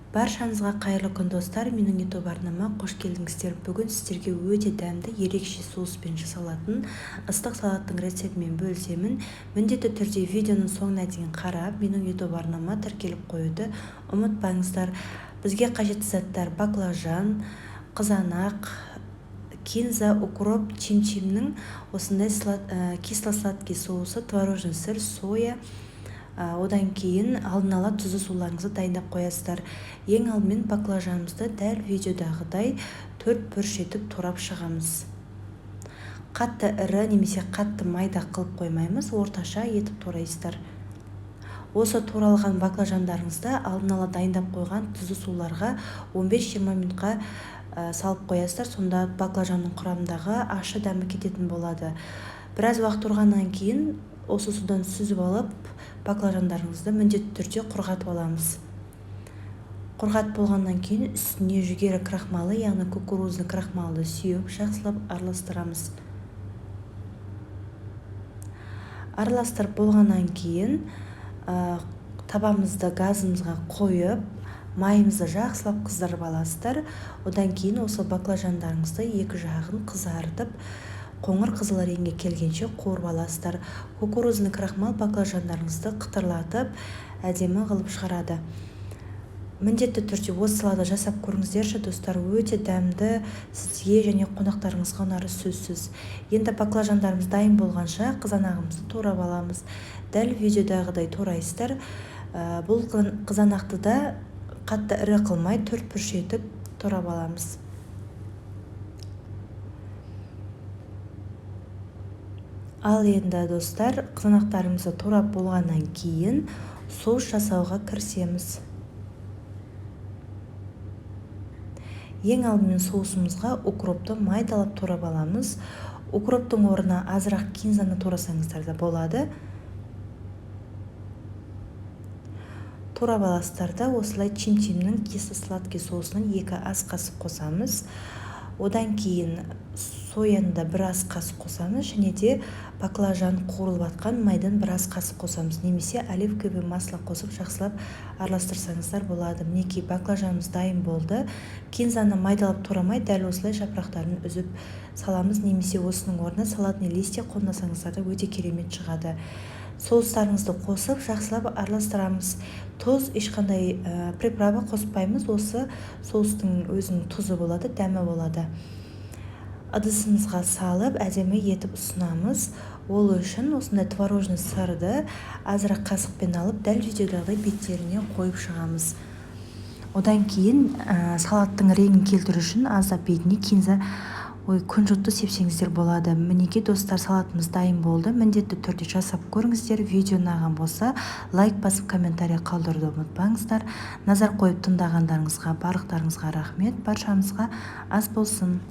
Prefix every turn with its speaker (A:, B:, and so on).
A: Баршаңызға қайырлы күн достар, менің YouTube арнама қош келдіңіздер. Бүгін сіздерге өте дәмді, ерекше соуспен жасалатын ыстық салаттың рецептімен бөлісемін. Міндетті түрде видеоның соңына дейін қарап, менің YouTube арнама тіркеліп қоюды ұмытпаңыздар. Бізге қажетті заттар: баклажан, қызанақ, кинза, укроп, чим-чимнің осындай кисло-сладкий соусы, творожный сыр, соя. Одан кейін алдын ала тұзды суларыңызды дайындап қоясыздар. Ең алдымен баклажанымызды дәл видеодағыдай 4 бүріш етіп турап шығамыз. Қатты ірі немесе қатты майда қылып қоймаймыз, орташа етіп турайсыздар. Осы туралған баклажандарыңызды алдын ала дайындап қойған тұзды суларға 15-20 минутқа салып қоясыздар. Сонда баклажанның құрамындағы ащы дәмі кететін болады. Біраз уақыт тұрғаннан кейін осы судан сүзіп алып, баклажандарыңызды міндетті түрде құрғатып аламыз. Құрғат болғаннан кейін үстіне жүгері крахмалы, яғни кукурузный крахмалды сүйіп, жақсылап араластырамыз. Араластырып болғаннан кейін табамызды газымызға қойып, майымызды жақсылап қыздырып аласыздар. Одан кейін осы баклажандарыңызды екі жағын қызартып, қоңыр қызыл реңге келгенше қуырып аласыздар. Кукурузный крахмал баклажандарыңызды қытырлатып, әдемі қылып шығарады. Міндетті түрде осы салатты жасап көріңіздерші достар, өте дәмді, сізге және қонақтарыңызға ұнары сөзсіз. Енді баклажандарымыз дайын болғанша қызанағымызды турап аламыз. Дәл видеодағыдай турайсыздар. Бұл қызанақты да қатты ірі қылмай 4 бүріш етіп турап аламыз. Ал енді достар, қызанақтарымызды турап болғаннан кейін соус жасауға кірісеміз. Ең алдымен соусымызға укропты майдалап турап аламыз. Укроптың орнына азырақ кинзаны турасаңыздар да болады. Турап аласыздар да осылай чим-чимнің кисло-сладкий соусынан 2 ас қасық қосамыз. Одан кейін сояны да 1 ас қасық қосамыз, және де баклажан қуырылып атқан майдан 1 ас қасық қосамыз, немесе оливковый масло қосып жақсылап араластырсаңыздар болады. Мінекей баклажанымыз дайын болды. Кинзаны майдалап турамай, дәл осылай жапырақтарын үзіп саламыз, немесе осының орнына салатный листья қолдансаңыздар да өте керемет шығады. Соустарыңызды қосып жақсылап араластырамыз. Тұз, ешқандай приправа қоспаймыз. Осы соустың өзінің тұзы болады, дәмі болады. Ыдысымызға салып, әдемі етіп ұсынамыз. Ол үшін осындай творожный сырды азырақ қасықпен алып, дәл видеодағыдай беттеріне қойып шығамыз. Одан кейін салаттың реңін келтіру үшін аздап бетіне кинза күнжутты сепсеңіздер болады. Мінекей достар, салатымыз дайын болды. Міндетті түрде жасап көріңіздер. Видео ұнаған болса, лайк басып, комментарий қалдыруды ұмытпаңыздар. Назар қойып тыңдағандарыңызға, барлықтарыңызға рахмет. Баршаңызға ас болсын.